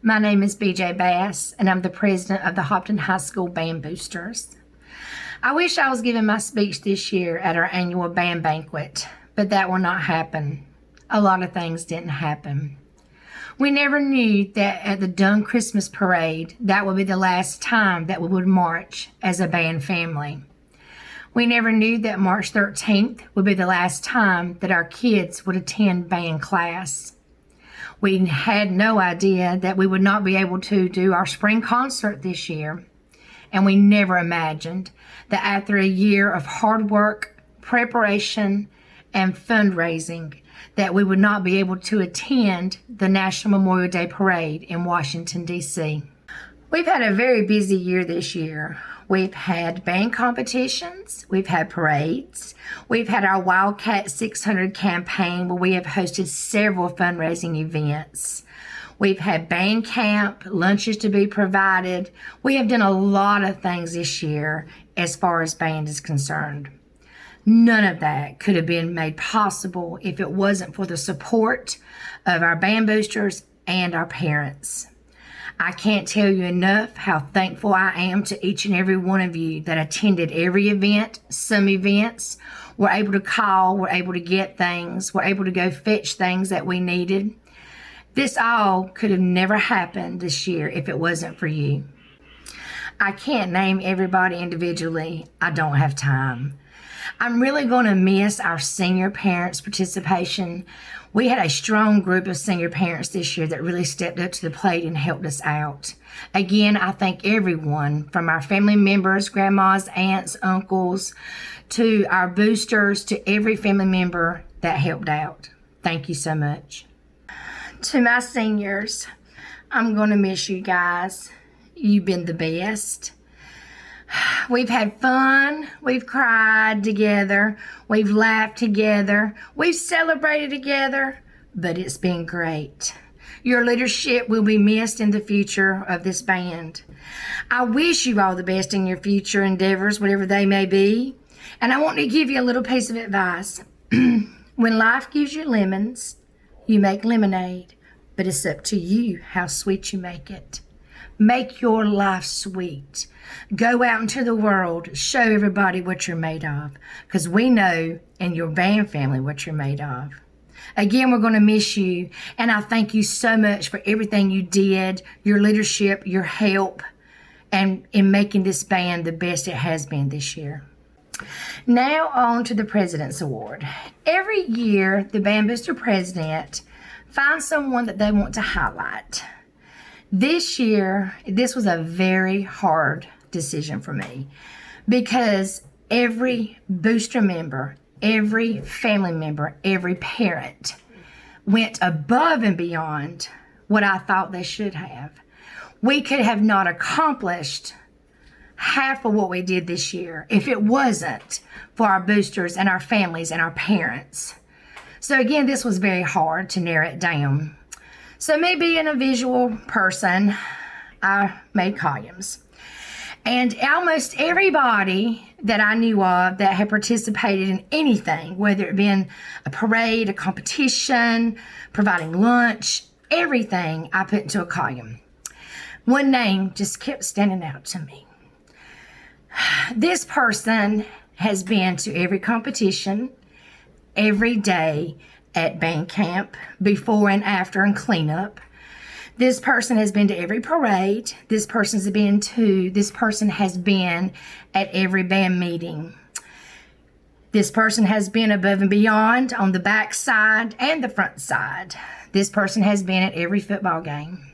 My name is BJ Bass, and I'm the president of the Hobbton High School Band Boosters. I wish I was giving my speech this year at our annual band banquet, but that will not happen. A lot of things didn't happen. We never knew that at the Dunn Christmas Parade, that would be the last time that we would march as a band family. We never knew that March 13th would be the last time that our kids would attend band class. We had no idea that we would not be able to do our spring concert this year. And we never imagined that after a year of hard work, preparation, and fundraising, that we would not be able to attend the National Memorial Day Parade in Washington, D.C. We've had a very busy year this year. We've had band competitions, we've had parades, we've had our Wildcat 600 campaign where we have hosted several fundraising events. We've had band camp, lunches to be provided. We have done a lot of things this year as far as band is concerned. None of that could have been made possible if it wasn't for the support of our band boosters and our parents. I can't tell you enough how thankful I am to each and every one of you that attended every event. Some events were able to call, were able to get things, were able to go fetch things that we needed. This all could have never happened this year if it wasn't for you. I can't name everybody individually. I don't have time. I'm really going to miss our senior parents' participation. We had a strong group of senior parents this year that really stepped up to the plate and helped us out. Again, I thank everyone from our family members, grandmas, aunts, uncles, to our boosters, to every family member that helped out. Thank you so much. To my seniors, I'm going to miss you guys. You've been the best. We've had fun, we've cried together, we've laughed together, we've celebrated together, but it's been great. Your leadership will be missed in the future of this band. I wish you all the best in your future endeavors, whatever they may be. And I want to give you a little piece of advice. When life gives you lemons, you make lemonade, but it's up to you how sweet you make it. Make your life sweet. Go out into the world, show everybody what you're made of, because we know in your band family what you're made of. Again, we're going to miss you, and I thank you so much for everything you did, your leadership, your help, and in making this band the best it has been this year. Now on to the President's Award. Every year, the Band Booster President finds someone that they want to highlight. This year, this was a very hard decision for me because every booster member, every family member, every parent went above and beyond what I thought they should have. We could have not accomplished half of what we did this year if it wasn't for our boosters and our families and our parents. So again, this was very hard to narrow it down. So me being a visual person, I made columns. And almost everybody that I knew of that had participated in anything, whether it been a parade, a competition, providing lunch, everything I put into a column. One name just kept standing out to me. This person has been to every competition, every day, at band camp, before and after, and cleanup. This person has been to every parade. This person has been at every band meeting. This person has been above and beyond on the back side and the front side. This person has been at every football game.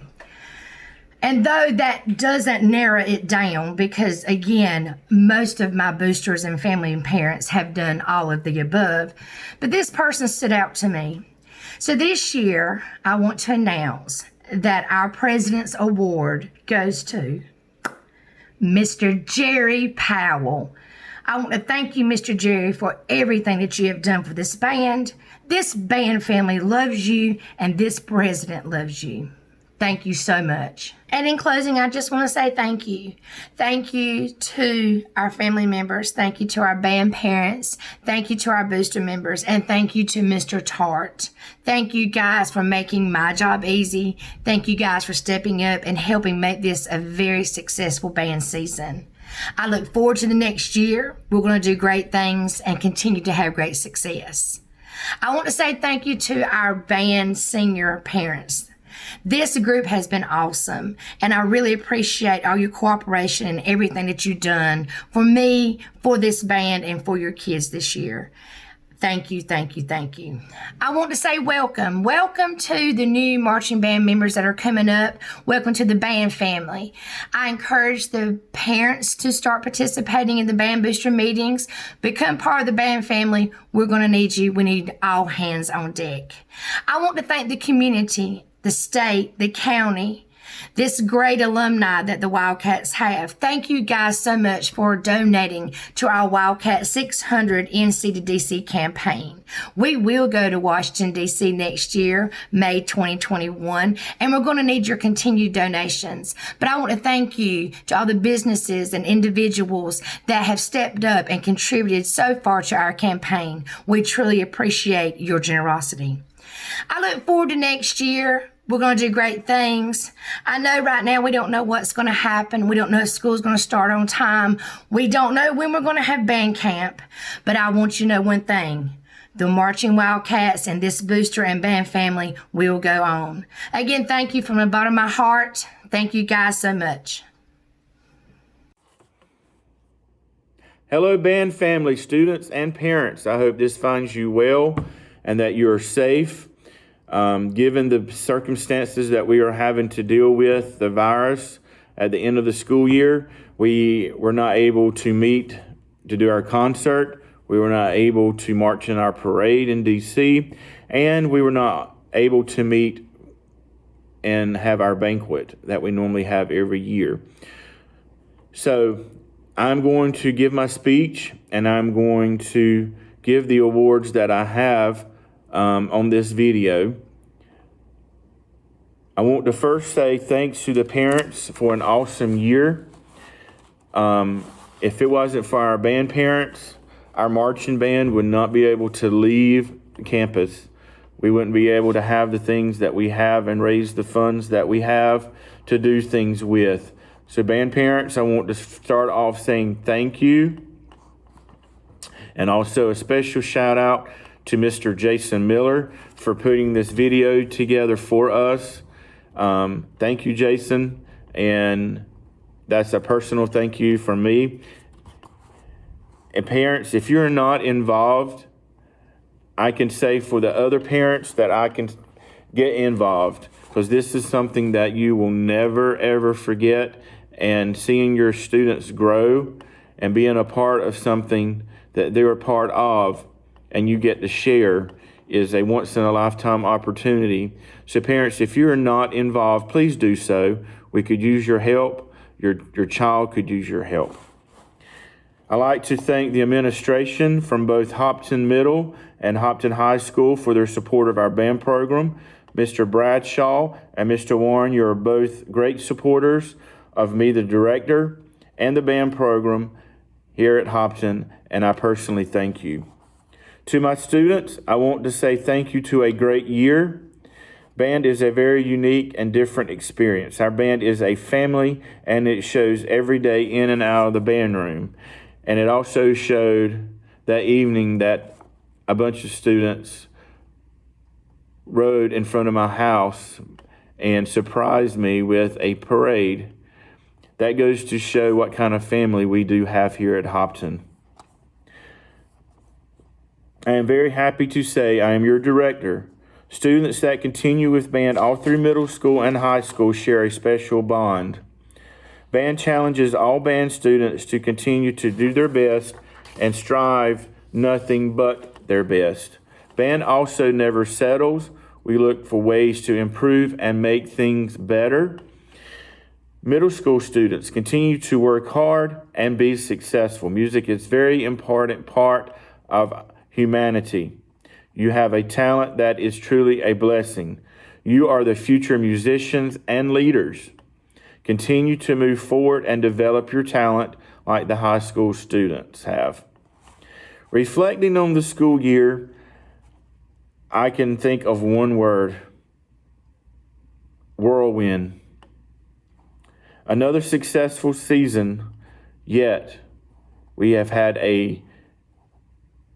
And though that doesn't narrow it down, because again, most of my boosters and family and parents have done all of the above, but this person stood out to me. So this year, I want to announce that our President's Award goes to Mr. Jerry Powell. I want to thank you, Mr. Jerry, for everything that you have done for this band. This band family loves you, and this president loves you. Thank you so much. And in closing, I just want to say thank you. Thank you to our family members. Thank you to our band parents. Thank you to our booster members. And thank you to Mr. Tart. Thank you guys for making my job easy. Thank you guys for stepping up and helping make this a very successful band season. I look forward to the next year. We're going to do great things and continue to have great success. I want to say thank you to our band senior parents. This group has been awesome, and I really appreciate all your cooperation and everything that you've done for me, for this band, and for your kids this year. Thank you, thank you, thank you. I want to say welcome. Welcome to the new marching band members that are coming up. Welcome to the band family. I encourage the parents to start participating in the band booster meetings. Become part of the band family. We're going to need you. We need all hands on deck. I want to thank the community, the state, the county, this great alumni that the Wildcats have. Thank you guys so much for donating to our Wildcat 600 NC to DC campaign. We will go to Washington, DC next year, May 2021, and we're going to need your continued donations. But I want to thank you to all the businesses and individuals that have stepped up and contributed so far to our campaign. We truly appreciate your generosity. I look forward to next year. We're going to do great things. I know right now we don't know what's going to happen. We don't know if school's going to start on time. We don't know when we're going to have band camp. But I want you to know one thing. The Marching Wildcats and this booster and band family will go on. Again, thank you from the bottom of my heart. Thank you guys so much. Hello, band family, students, and parents. I hope this finds you well and that you are safe. Given the circumstances that we are having to deal with, the virus at the end of the school year, we were not able to meet to do our concert. We were not able to march in our parade in DC, and we were not able to meet and have our banquet that we normally have every year. So I'm going to give my speech, and I'm going to give the awards that I have on this video. I want to first say thanks to the parents for an awesome year. If it wasn't for our band parents, our marching band would not be able to leave campus. We wouldn't be able to have the things that we have and raise the funds that we have to do things with. So band parents, I want to start off saying thank you. And also a special shout out to Mr. Jason Miller for putting this video together for us. Thank you, Jason. And that's a personal thank you from me. And parents, if you're not involved, I can say for the other parents that I can get involved, because this is something that you will never, ever forget. And seeing your students grow and being a part of something that they're a part of and you get to share is a once-in-a-lifetime opportunity. So parents, if you're not involved, please do so. We could use your help. Your child could use your help. I'd like to thank the administration from both Hobbton Middle and Hobbton High School for their support of our band program. Mr. Bradshaw and Mr. Warren, you are both great supporters of me, the director, and the band program here at Hobbton, and I personally thank you. To my students, I want to say thank you to a great year. Band is a very unique and different experience. Our band is a family, and it shows every day in and out of the band room. And it also showed that evening that a bunch of students rode in front of my house and surprised me with a parade. That goes to show what kind of family we do have here at Hobbton. I am very happy to say I am your director. Students that continue with band all through middle school and high school share a special bond. Band challenges all band students to continue to do their best and strive nothing but their best. Band also never settles. We look for ways to improve and make things better. Middle school students continue to work hard and be successful. Music is a very important part of humanity. You have a talent that is truly a blessing. You are the future musicians and leaders. Continue to move forward and develop your talent like the high school students have. Reflecting on the school year, I can think of one word: whirlwind. Another successful season, yet we have had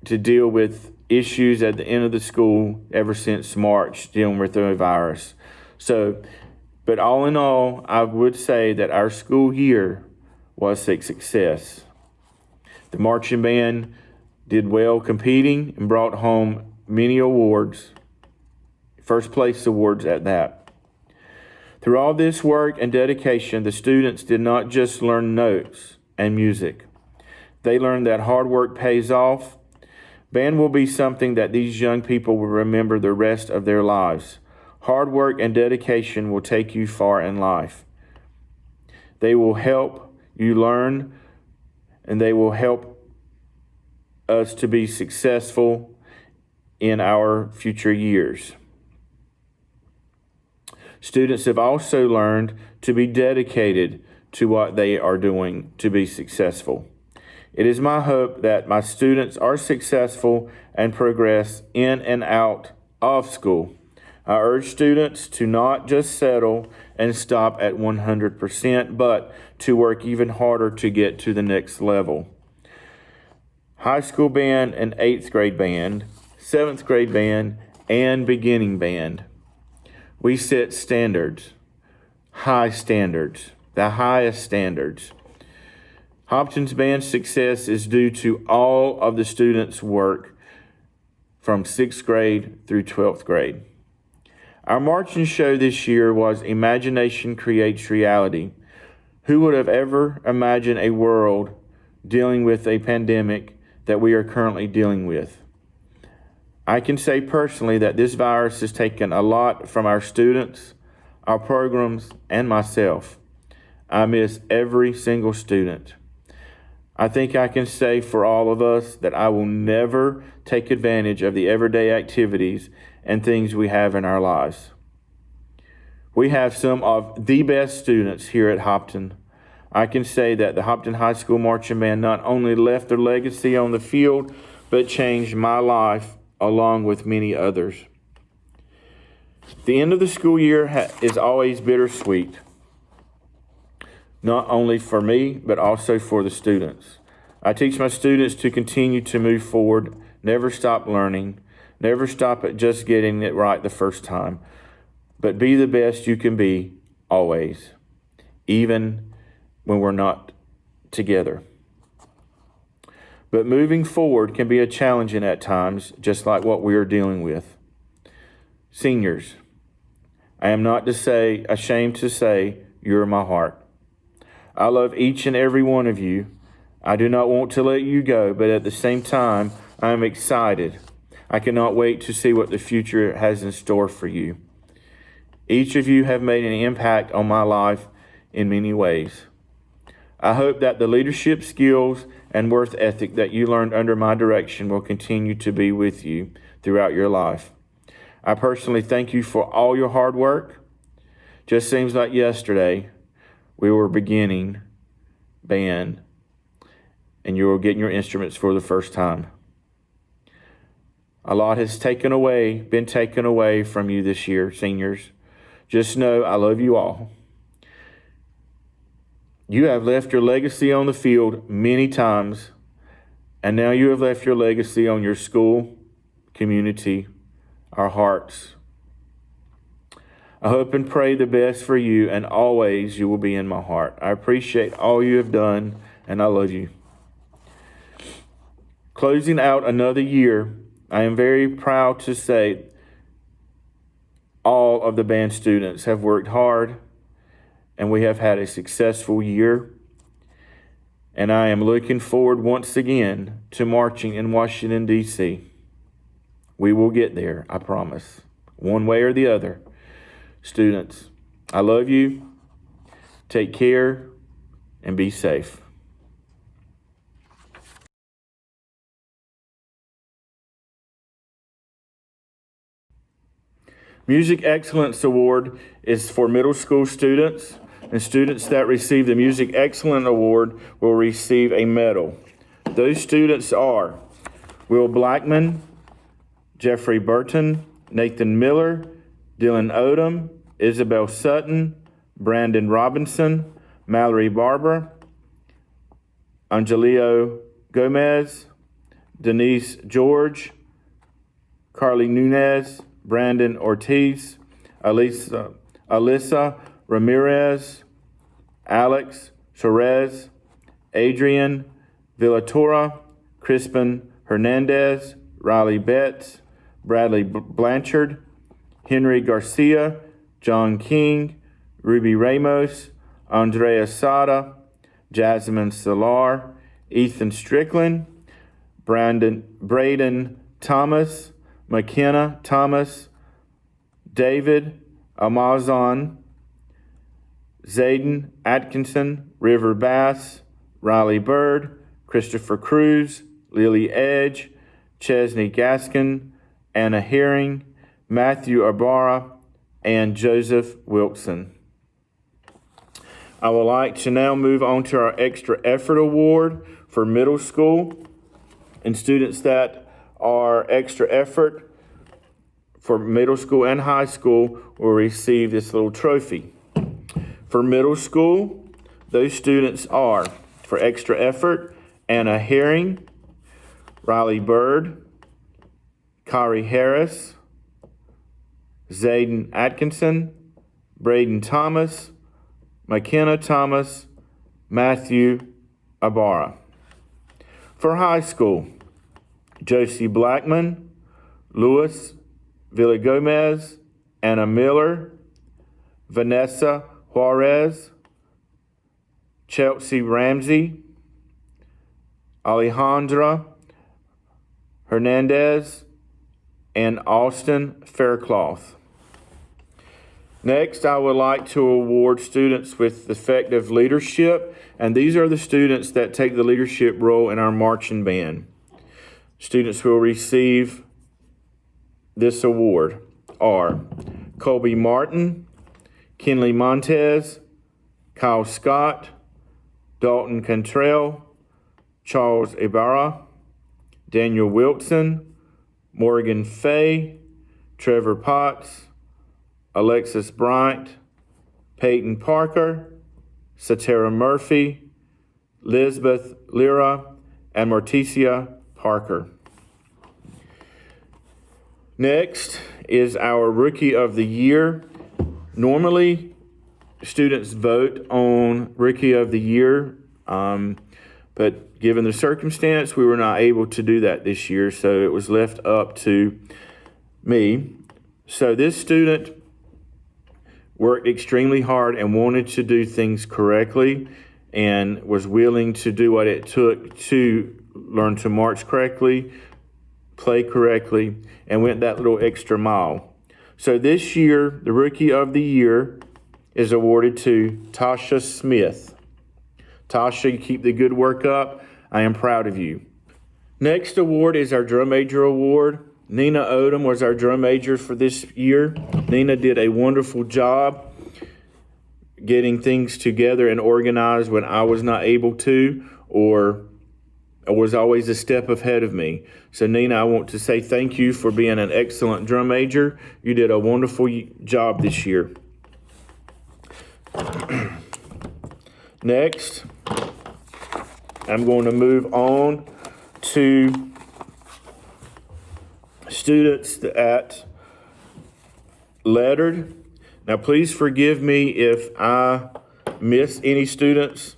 to deal with issues at the end of the school ever since March, dealing with the virus. But all in all, I would say that our school year was a success. The marching band did well competing and brought home many awards, first place awards at that. Through all this work and dedication, the students did not just learn notes and music. They learned that hard work pays off. Band will be something that these young people will remember the rest of their lives. Hard work and dedication will take you far in life. They will help you learn, and they will help us to be successful in our future years. Students have also learned to be dedicated to what they are doing to be successful. It is my hope that my students are successful and progress in and out of school. I urge students to not just settle and stop at 100%, but to work even harder to get to the next level. High school band and 8th grade band, 7th grade band, and beginning band. We set standards, high standards, the highest standards. Hobbton's band success is due to all of the students' work from 6th grade through 12th grade. Our marching show this year was Imagination Creates Reality. Who would have ever imagined a world dealing with a pandemic that we are currently dealing with? I can say personally that this virus has taken a lot from our students, our programs, and myself. I miss every single student. I think I can say for all of us that I will never take advantage of the everyday activities and things we have in our lives. We have some of the best students here at Hobbton. I can say that the Hobbton High School Marching Band not only left their legacy on the field, but changed my life along with many others. The end of the school year is always bittersweet, not only for me, but also for the students. I teach my students to continue to move forward, never stop learning, never stop at just getting it right the first time, but be the best you can be always, even when we're not together. But moving forward can be challenging at times, just like what we are dealing with. Seniors, I am not ashamed to say you're my heart. I love each and every one of you. I do not want to let you go, but at the same time, I am excited. I cannot wait to see what the future has in store for you. Each of you have made an impact on my life in many ways. I hope that the leadership skills and work ethic that you learned under my direction will continue to be with you throughout your life. I personally thank you for all your hard work. Just seems like yesterday we were beginning band and you were getting your instruments for the first time. A lot has been taken away from you this year, seniors. Just know I love you all. You have left your legacy on the field many times, and now you have left your legacy on your school, community, our hearts. I hope and pray the best for you, and always you will be in my heart. I appreciate all you have done, and I love you. Closing out another year, I am very proud to say all of the band students have worked hard, and we have had a successful year. And I am looking forward once again to marching in Washington, D.C. We will get there, I promise, one way or the other. Students, I love you. Take care and be safe. Music Excellence Award is for middle school students, and students that receive the Music Excellence Award will receive a medal. Those students are Will Blackman, Jeffrey Burton, Nathan Miller, Dylan Odom, Isabel Sutton, Brandon Robinson, Mallory Barber, Angelio Gomez, Denise George, Carly Nunez, Brandon Ortiz, Alyssa Ramirez, Alex Torres, Adrian Villatora, Crispin Hernandez, Riley Betts, Bradley Blanchard, Henry Garcia, John King, Ruby Ramos, Andrea Sada, Jasmine Salar, Ethan Strickland, Braden Thomas, McKenna Thomas, David Amazon, Zayden Atkinson, River Bass, Riley Bird, Christopher Cruz, Lily Edge, Chesney Gaskin, Anna Herring, Matthew Ibarra, and Joseph Wilson. I would like to now move on to our Extra Effort Award for middle school. And students that are extra effort for middle school and high school will receive this little trophy. For middle school, those students are, for extra effort, Anna Herring, Riley Bird, Kari Harris, Zayden Atkinson, Braden Thomas, McKenna Thomas, Matthew Ibarra. For high school, Josie Blackman, Louis Villagomez, Anna Miller, Vanessa Juarez, Chelsea Ramsey, Alejandra Hernandez, and Austin Faircloth. Next, I would like to award students with effective leadership, and these are the students that take the leadership role in our marching band. Students who will receive this award are Colby Martin, Kenley Montez, Kyle Scott, Dalton Cantrell, Charles Ibarra, Daniel Wilson, Morgan Fay, Trevor Potts, Alexis Bryant, Peyton Parker, Satara Murphy, Lisbeth Lira, and Morticia Parker. Next is our Rookie of the Year. Normally, students vote on Rookie of the Year, but given the circumstance, we were not able to do that this year, so it was left up to me. So this student worked extremely hard and wanted to do things correctly and was willing to do what it took to learn to march correctly, play correctly, and went that little extra mile. So this year, the Rookie of the Year is awarded to Tasha Smith. Tasha, you keep the good work up. I am proud of you. Next award is our Drum Major Award. Nina Odom was our drum major for this year. Nina did a wonderful job getting things together and organized when I was not able to, or was always a step ahead of me. So Nina, I want to say thank you for being an excellent drum major. You did a wonderful job this year. Next, I'm going to move on to students that lettered. Now, please forgive me if I miss any students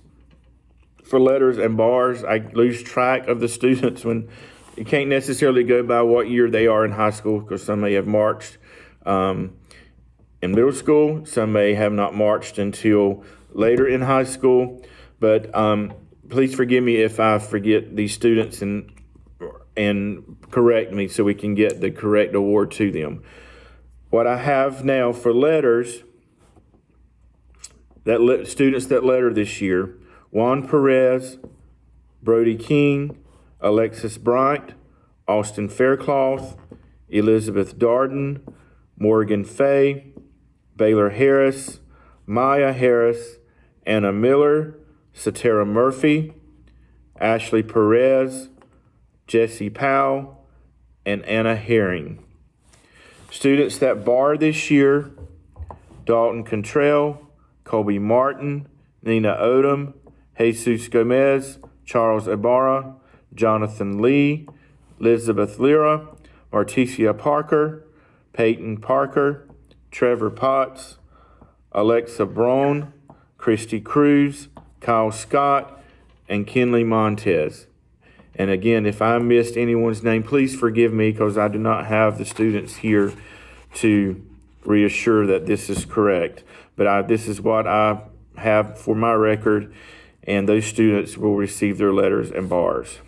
for letters and bars. I lose track of the students when you can't necessarily go by what year they are in high school, because some may have marched in middle school, some may have not marched until later in high school. But please forgive me if I forget these students and correct me so we can get the correct award to them. What I have now for letters, students that letter this year: Juan Perez, Brody King, Alexis Bryant, Austin Faircloth, Elizabeth Darden, Morgan Fay, Baylor Harris, Maya Harris, Anna Miller, Satara Murphy, Ashley Perez, Jesse Powell, and Anna Herring. Students that bar this year: Dalton Contrell, Colby Martin, Nina Odom, Jesus Gomez, Charles Ibarra, Jonathan Lee, Elizabeth Lira, Marticia Parker, Peyton Parker, Trevor Potts, Alexa Braun, Christy Cruz, Kyle Scott, and Kenley Montez. And again, if I missed anyone's name, please forgive me, because I do not have the students here to reassure that this is correct. But this is what I have for my record, and those students will receive their letters and bars.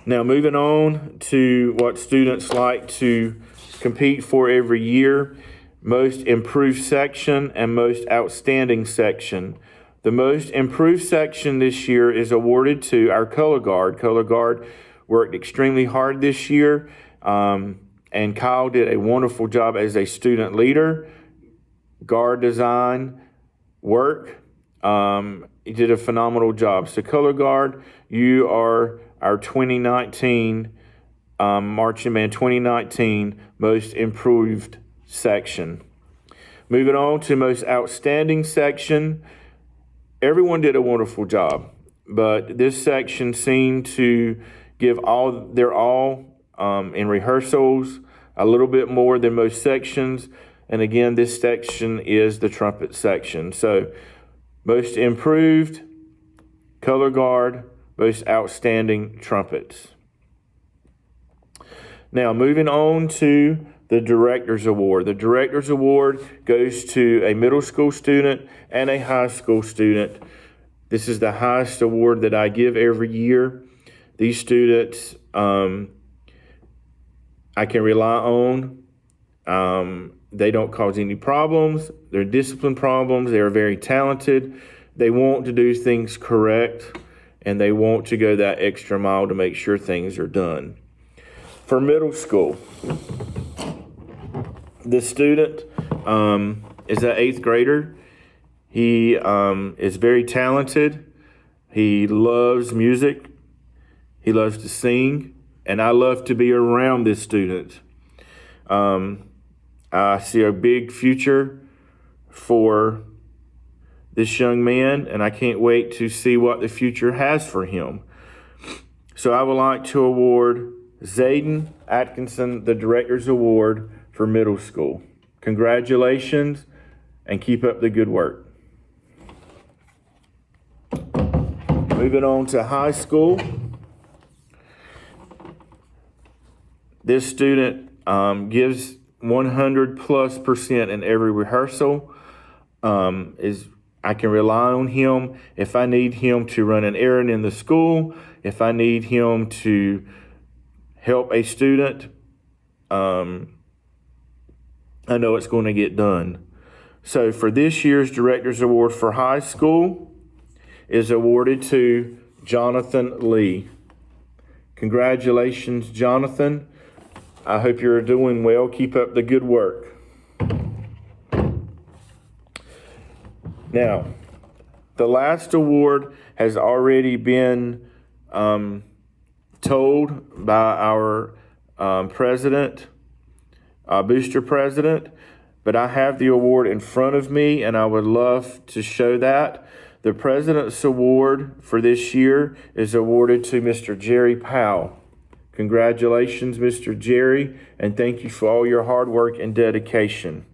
Now, moving on to what students like to compete for every year: most improved section and most outstanding section. The most improved section this year is awarded to our color guard. Color guard worked extremely hard this year, and Kyle did a wonderful job as a student leader. Guard design work. He did a phenomenal job. So color guard, you are our 2019 Marching Band 2019 most improved section. Moving on to most outstanding section. Everyone did a wonderful job, but this section seemed to give their all in rehearsals, a little bit more than most sections. And again, this section is the trumpet section. So most improved, color guard, most outstanding, trumpets. Now, moving on to the Director's Award. The Director's Award goes to a middle school student and a high school student. This is the highest award that I give every year. These students I can rely on. They don't cause any problems. They're discipline problems. They are very talented. They want to do things correct, and they want to go that extra mile to make sure things are done. For middle school, the student is an 8th grader. He is very talented. He loves music. He loves to sing, and I love to be around this student. I see a big future for this young man, and I can't wait to see what the future has for him. So I would like to award Zayden Atkinson the Director's Award for middle school. Congratulations, and keep up the good work. Moving on to high school. This student gives 100+% in every rehearsal. I can rely on him if I need him to run an errand in the school, if I need him to help a student. I know it's going to get done. So for this year's Director's Award for high school is awarded to Jonathan Lee. Congratulations, Jonathan. I hope you're doing well. Keep up the good work. Now, the last award has already been told by our president, booster president, but I have the award in front of me, and I would love to show that. The President's Award for this year is awarded to Mr. Jerry Powell. Congratulations, Mr. Jerry, and thank you for all your hard work and dedication.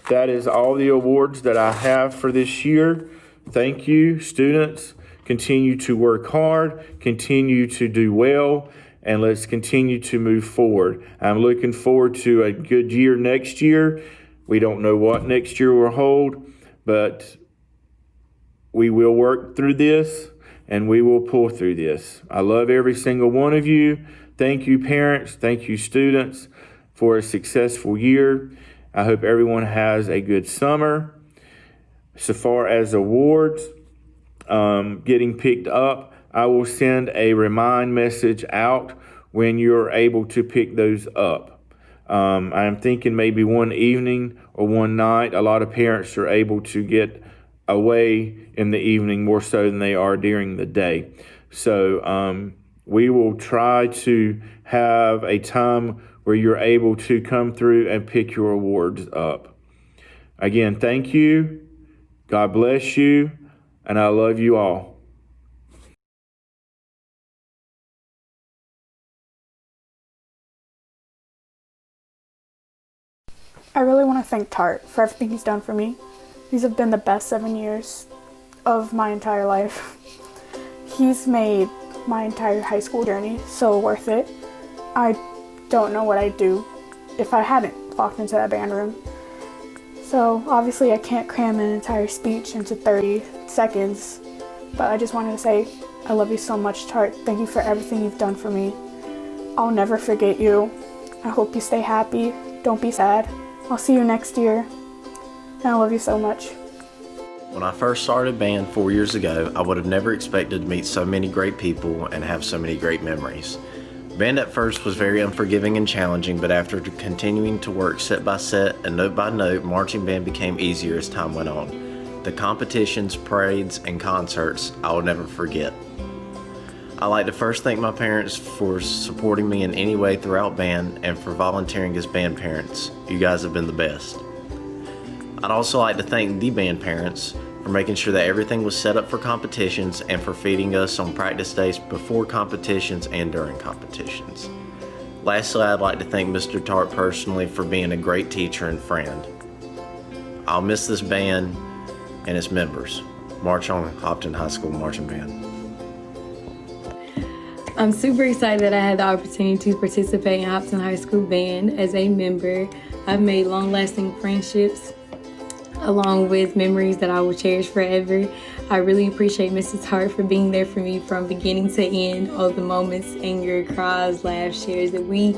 That is all the awards that I have for this year. Thank you, students. Continue to work hard, continue to do well, and let's continue to move forward. I'm looking forward to a good year next year. We don't know what next year will hold, but we will work through this and we will pull through this. I love every single one of you. Thank you, parents. Thank you, students, for a successful year. I hope everyone has a good summer. So far as awards getting picked up, I will send a remind message out when you're able to pick those up. I'm thinking maybe one evening or one night. A lot of parents are able to get away in the evening more so than they are during the day. So we will try to have a time where you're able to come through and pick your awards up. Again, thank you. God bless you, and I love you all. I really want to thank Tart for everything he's done for me. These have been the best 7 years of my entire life. He's made my entire high school journey so worth it. I don't know what I'd do if I hadn't walked into that band room. So obviously I can't cram an entire speech into 30 seconds, but I just wanted to say I love you so much, Tart. Thank you for everything you've done for me. I'll never forget you. I hope you stay happy. Don't be sad. I'll see you next year. And I love you so much. When I first started band 4 years ago, I would have never expected to meet so many great people and have so many great memories. Band at first was very unforgiving and challenging, but after continuing to work set by set and note by note, marching band became easier as time went on. The competitions, parades, and concerts I will never forget. I'd like to first thank my parents for supporting me in any way throughout band and for volunteering as band parents. You guys have been the best. I'd also like to thank the band parents for making sure that everything was set up for competitions and for feeding us on practice days before competitions and during competitions. Lastly, I'd like to thank Mr. Tart personally for being a great teacher and friend. I'll miss this band and its members. March on, Hobbton High School Marching Band. I'm super excited that I had the opportunity to participate in Hobbton High School Band as a member. I've made long-lasting friendships along with memories that I will cherish forever. I really appreciate Mrs. Hart for being there for me from beginning to end, all the moments, anger, cries, laughs, shares that we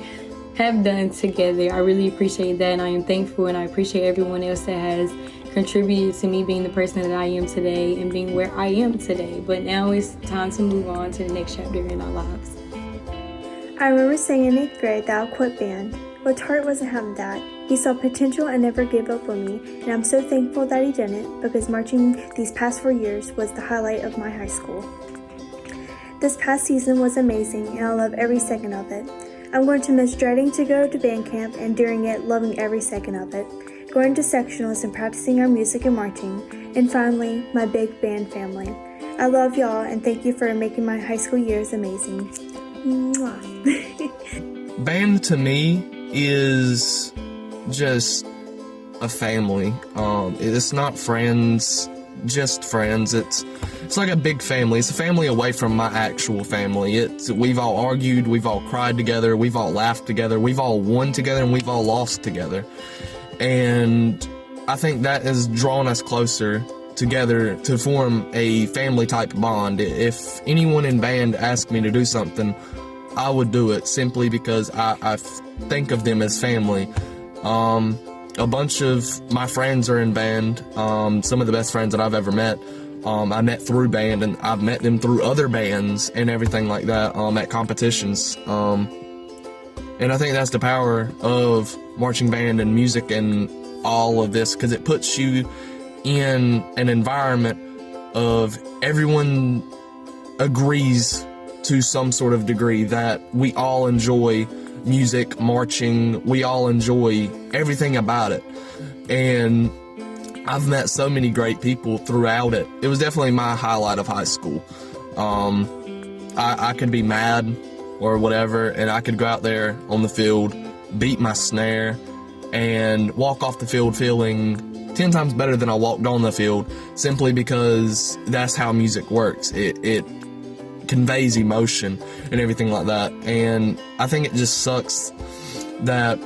have done together. I really appreciate that, and I am thankful, and I appreciate everyone else that has contributed to me being the person that I am today and being where I am today. But now it's time to move on to the next chapter in our lives. I remember saying in 8th grade that I'll quit band, but Tart wasn't having that. He saw potential and never gave up on me, and I'm so thankful that he didn't, because marching these past 4 years was the highlight of my high school. This past season was amazing, and I love every second of it. I'm going to miss dreading to go to band camp and during it loving every second of it, going to sectionals and practicing our music and marching, and finally, my big band family. I love y'all, and thank you for making my high school years amazing. Mwah. Band to me is just a family. It's not friends, just friends. It's like a big family. It's a family away from my actual family. We've all argued, we've all cried together, we've all laughed together, we've all won together, and we've all lost together. And I think that has drawn us closer together to form a family type bond. If anyone in band asked me to do something, I would do it simply because I think of them as family. A bunch of my friends are in band. Some of the best friends that I've ever met, I met through band, and I've met them through other bands and everything like that, at competitions. And I think that's the power of marching band and music and all of this, because it puts you in an environment of everyone agrees to some sort of degree that we all enjoy music, marching, we all enjoy everything about it. And I've met so many great people throughout it. It was definitely my highlight of high school. I could be mad or whatever, and I could go out there on the field, beat my snare, and walk off the field feeling 10 times better than I walked on the field, simply because that's how music works. It conveys emotion and everything like that. And I think it just sucks that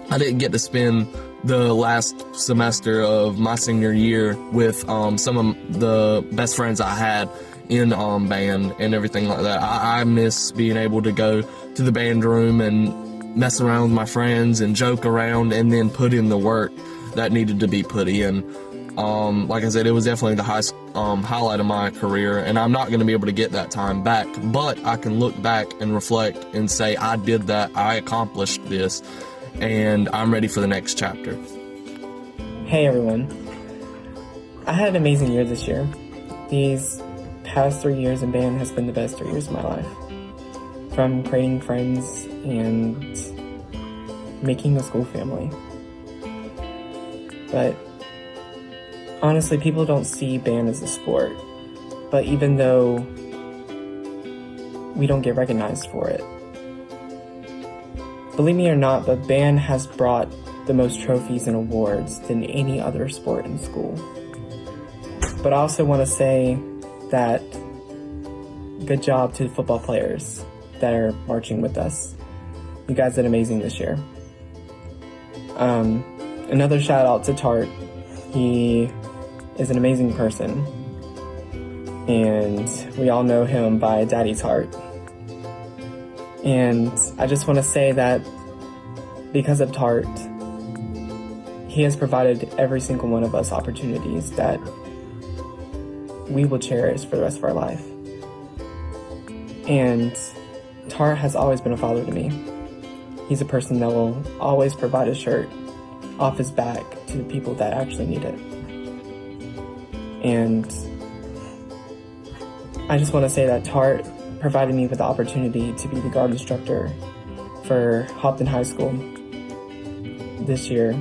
I didn't get to spend the last semester of my senior year with some of the best friends I had in band and everything like that. I miss being able to go to the band room and mess around with my friends and joke around and then put in the work that needed to be put in. Like I said, it was definitely the highlight of my career, and I'm not going to be able to get that time back, but I can look back and reflect and say, I did that, I accomplished this, and I'm ready for the next chapter. Hey everyone. I had an amazing year this year. These past 3 years in band has been the best 3 years of my life. From creating friends and making a school family. But honestly, people don't see band as a sport. But even though we don't get recognized for it, believe me or not, but band has brought the most trophies and awards than any other sport in school. But I also want to say that good job to the football players that are marching with us. You guys did amazing this year. Another shout out to Tart. He is an amazing person, and we all know him by Daddy Tart. And I just want to say that because of Tart, he has provided every single one of us opportunities that we will cherish for the rest of our life. And Tart has always been a father to me. He's a person that will always provide a shirt off his back to the people that actually need it. And I just want to say that Tart provided me with the opportunity to be the guard instructor for Hobbton High School this year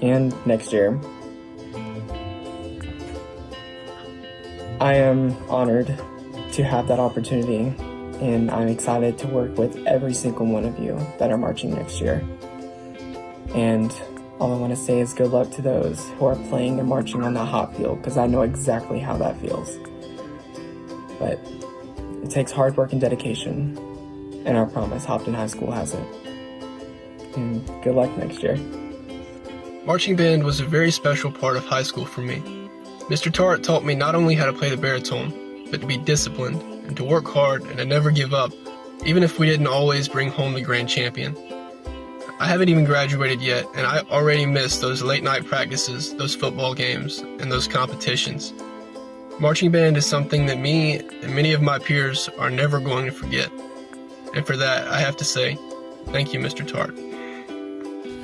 and next year. I am honored to have that opportunity, and I'm excited to work with every single one of you that are marching next year. And all I want to say is good luck to those who are playing and marching on that hot field, because I know exactly how that feels. But it takes hard work and dedication, and I promise Hobbton High School has it. And good luck next year. Marching band was a very special part of high school for me. Mr. Tart taught me not only how to play the baritone, but to be disciplined and to work hard and to never give up, even if we didn't always bring home the grand champion. I haven't even graduated yet, and I already miss those late night practices, those football games, and those competitions. Marching band is something that me and many of my peers are never going to forget. And for that, I have to say, thank you, Mr. Tart.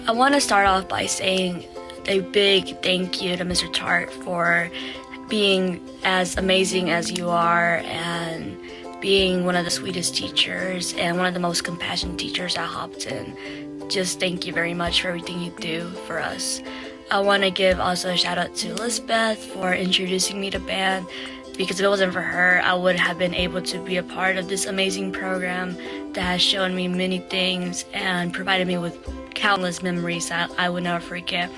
I want to start off by saying a big thank you to Mr. Tart for being as amazing as you are and being one of the sweetest teachers and one of the most compassionate teachers at Hobbton. Just thank you very much for everything you do for us. I want to give also a shout out to Elizabeth for introducing me to band, because if it wasn't for her, I would have been able to be a part of this amazing program that has shown me many things and provided me with countless memories that I would never forget.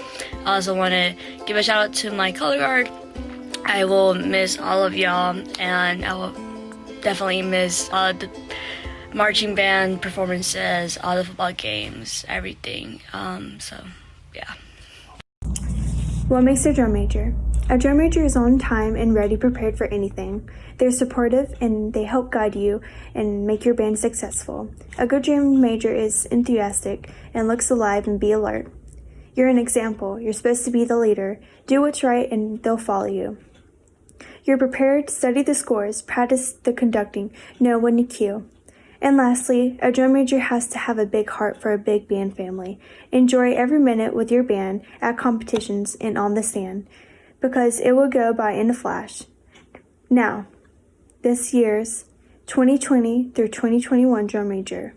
I also want to give a shout out to my color guard. I will miss all of y'all, and I will definitely miss the marching band performances, all the football games, everything. So, yeah. What makes a drum major? A drum major is on time and ready, prepared for anything. They're supportive and they help guide you and make your band successful. A good drum major is enthusiastic and looks alive and be alert. You're an example. You're supposed to be the leader. Do what's right and they'll follow you. You're prepared, study the scores, practice the conducting, know when to cue. And lastly, a drum major has to have a big heart for a big band family. Enjoy every minute with your band at competitions and on the stand, because it will go by in a flash. Now, this year's 2020 through 2021 drum major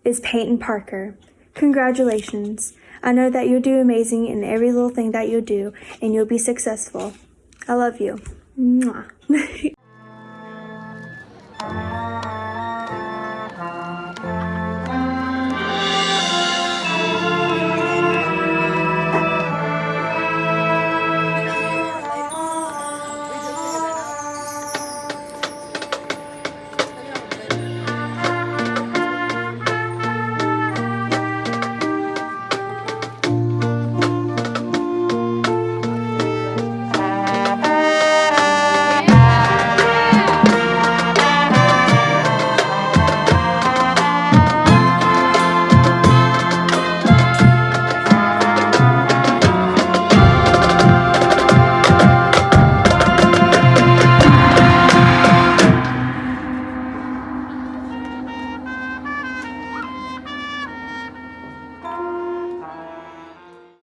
is Peyton Parker. Congratulations. I know that you'll do amazing in every little thing that you'll do, and you'll be successful. I love you. Mwah.